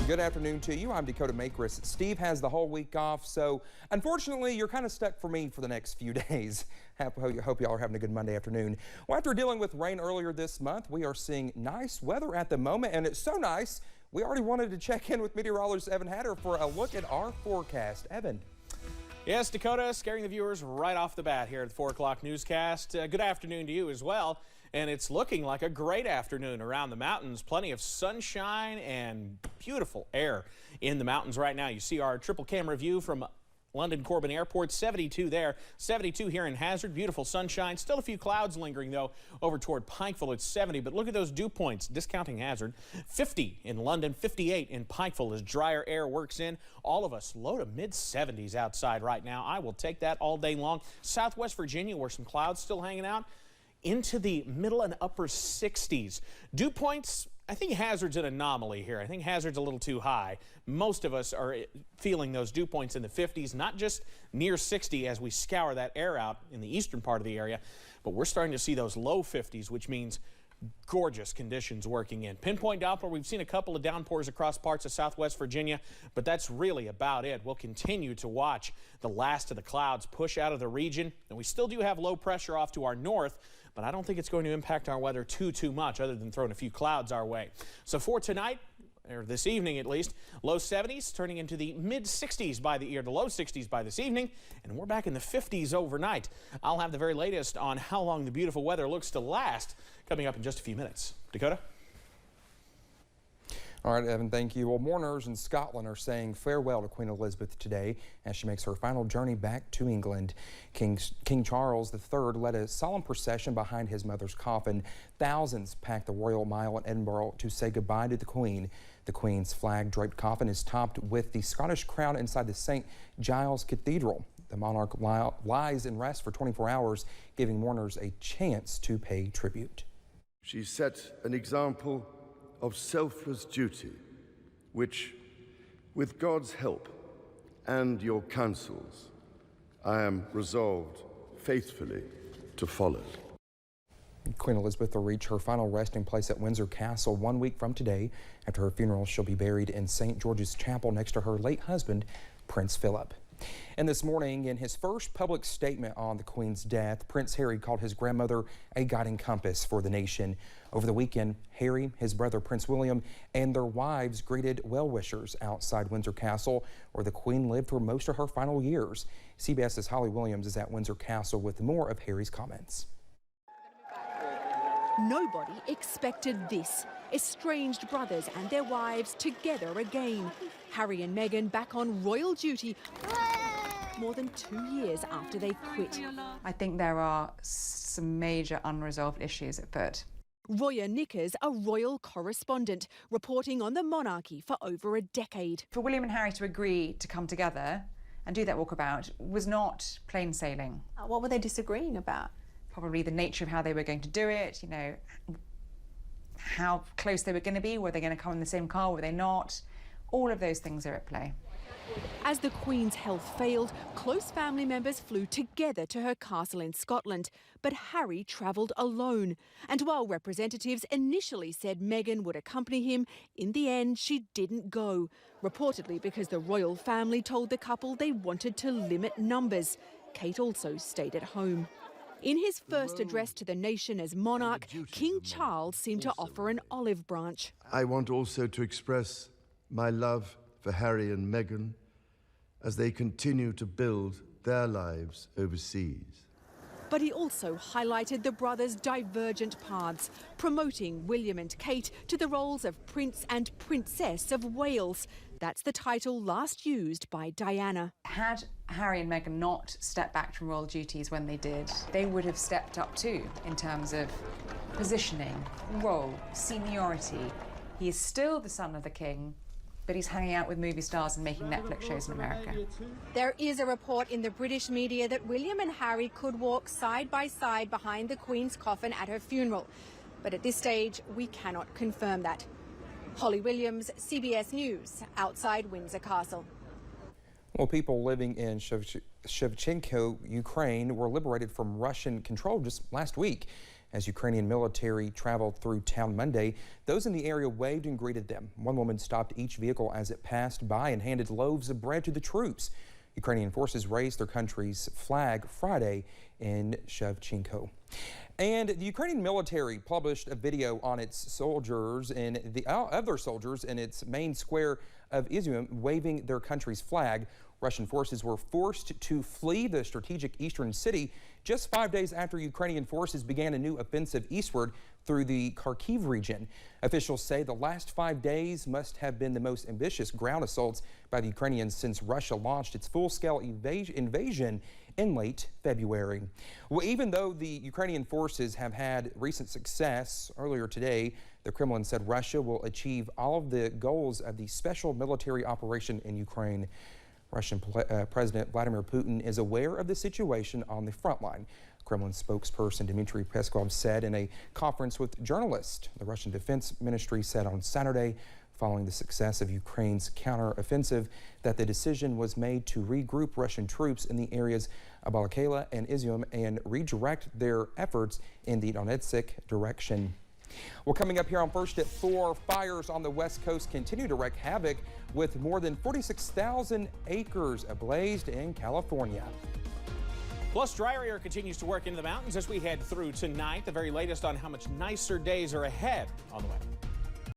Good afternoon to you. I'm Dakota Makris. Steve has the whole week off, so unfortunately, you're kind of stuck for me for the next few days. Hope y'all are having a good Monday afternoon. Well, after dealing with rain earlier this month, we are seeing nice weather at the moment, and it's so nice, we already wanted to check in with meteorologist Evan Hatter for a look at our forecast. Evan. Yes, Dakota, scaring the viewers right off the bat here at the 4 o'clock newscast. Good afternoon to you as well. And it's looking like a great afternoon around the mountains. Plenty of sunshine and beautiful air in the mountains right now. You see our triple camera view from London Corbin Airport, 72 there, 72 here in Hazard. Beautiful sunshine. Still a few clouds lingering, though, over toward Pikeville at 70. But look at those dew points, discounting Hazard. 50 in London, 58 in Pikeville as drier air works in. All of us low to mid-70s outside right now. I will take that all day long. Southwest Virginia, where some clouds still hanging out, into the middle and upper 60s. Dew points, I think Hazard's an anomaly here. I think Hazard's a little too high. Most of us are feeling those dew points in the 50s, not just near 60 as we scour that air out in the eastern part of the area, but we're starting to see those low 50s, which means gorgeous conditions working in. Pinpoint Doppler, we've seen a couple of downpours across parts of Southwest Virginia, but that's really about it. We'll continue to watch the last of the clouds push out of the region, and we still do have low pressure off to our north, but I don't think it's going to impact our weather too much other than throwing a few clouds our way. So for tonight, or this evening at least, low 70s turning into the mid-60s by the low 60s by this evening, and we're back in the 50s overnight. I'll have the very latest on how long the beautiful weather looks to last coming up in just a few minutes. Dakota? All right, Evan, thank you. Well, mourners in Scotland are saying farewell to Queen Elizabeth today as she makes her final journey back to England. King Charles III led a solemn procession behind his mother's coffin. Thousands packed the Royal Mile in Edinburgh to say goodbye to the Queen. The Queen's flag-draped coffin is topped with the Scottish crown inside the St. Giles Cathedral. The monarch lies in rest for 24 hours, giving mourners a chance to pay tribute. She set an example of selfless duty, which, with God's help and your counsels, I am resolved faithfully to follow. Queen Elizabeth will reach her final resting place at Windsor Castle 1 week from today. After her funeral, she'll be buried in St. George's Chapel next to her late husband, Prince Philip. And this morning, in his first public statement on the Queen's death, Prince Harry called his grandmother a guiding compass for the nation. Over the weekend, Harry, his brother Prince William, and their wives greeted well-wishers outside Windsor Castle, where the Queen lived for most of her final years. CBS's Holly Williams is at Windsor Castle with more of Harry's comments. Nobody expected this. Estranged brothers and their wives together again. Harry and Meghan back on royal duty more than 2 years after they quit. I think there are some major unresolved issues at foot. Roya Knickers, a royal correspondent, reporting on the monarchy for over a decade. For William and Harry to agree to come together and do that walkabout was not plain sailing. What were they disagreeing about? Probably the nature of how they were going to do it, you know, how close they were going to be, were they going to come in the same car, were they not? All of those things are at play. As the Queen's health failed, close family members flew together to her castle in Scotland. But Harry travelled alone. And while representatives initially said Meghan would accompany him, in the end she didn't go. Reportedly because the royal family told the couple they wanted to limit numbers. Kate also stayed at home. In his first address to the nation as monarch, King Charles seemed to offer an olive branch. I want also to express my love for Harry and Meghan as they continue to build their lives overseas. But he also highlighted the brothers' divergent paths, promoting William and Kate to the roles of Prince and Princess of Wales. That's the title last used by Diana. Had Harry and Meghan not stepped back from royal duties when they did, they would have stepped up too in terms of positioning, role, seniority. He is still the son of the king, but he's hanging out with movie stars and making Netflix shows in America. There is a report in the British media that William and Harry could walk side by side behind the Queen's coffin at her funeral. But at this stage, we cannot confirm that. Holly Williams, CBS News, outside Windsor Castle. Well, people living in Shevchenko, Ukraine, were liberated from Russian control just last week. As Ukrainian military traveled through town Monday, those in the area waved and greeted them. One woman stopped each vehicle as it passed by and handed loaves of bread to the troops. Ukrainian forces raised their country's flag Friday in Shevchenko. And the Ukrainian military published a video on its soldiers and the other soldiers in its main square of Izium waving their country's flag. Russian forces were forced to flee the strategic eastern city just 5 days after Ukrainian forces began a new offensive eastward through the Kharkiv region. Officials say the last 5 days must have been the most ambitious ground assaults by the Ukrainians since Russia launched its full-scale invasion in late February. Well, even though the Ukrainian forces have had recent success, earlier today, the Kremlin said Russia will achieve all of the goals of the special military operation in Ukraine. Russian President Vladimir Putin is aware of the situation on the front line. Kremlin spokesperson Dmitry Peskov said in a conference with journalists. The Russian Defense Ministry said on Saturday, following the success of Ukraine's counteroffensive, that the decision was made to regroup Russian troops in the areas of Balaklia and Izium and redirect their efforts in the Donetsk direction. Well, coming up here on First at 4, fires on the West Coast continue to wreak havoc with more than 46,000 acres ablaze in California. Plus, drier air continues to work into the mountains as we head through tonight. The very latest on how much nicer days are ahead on the way.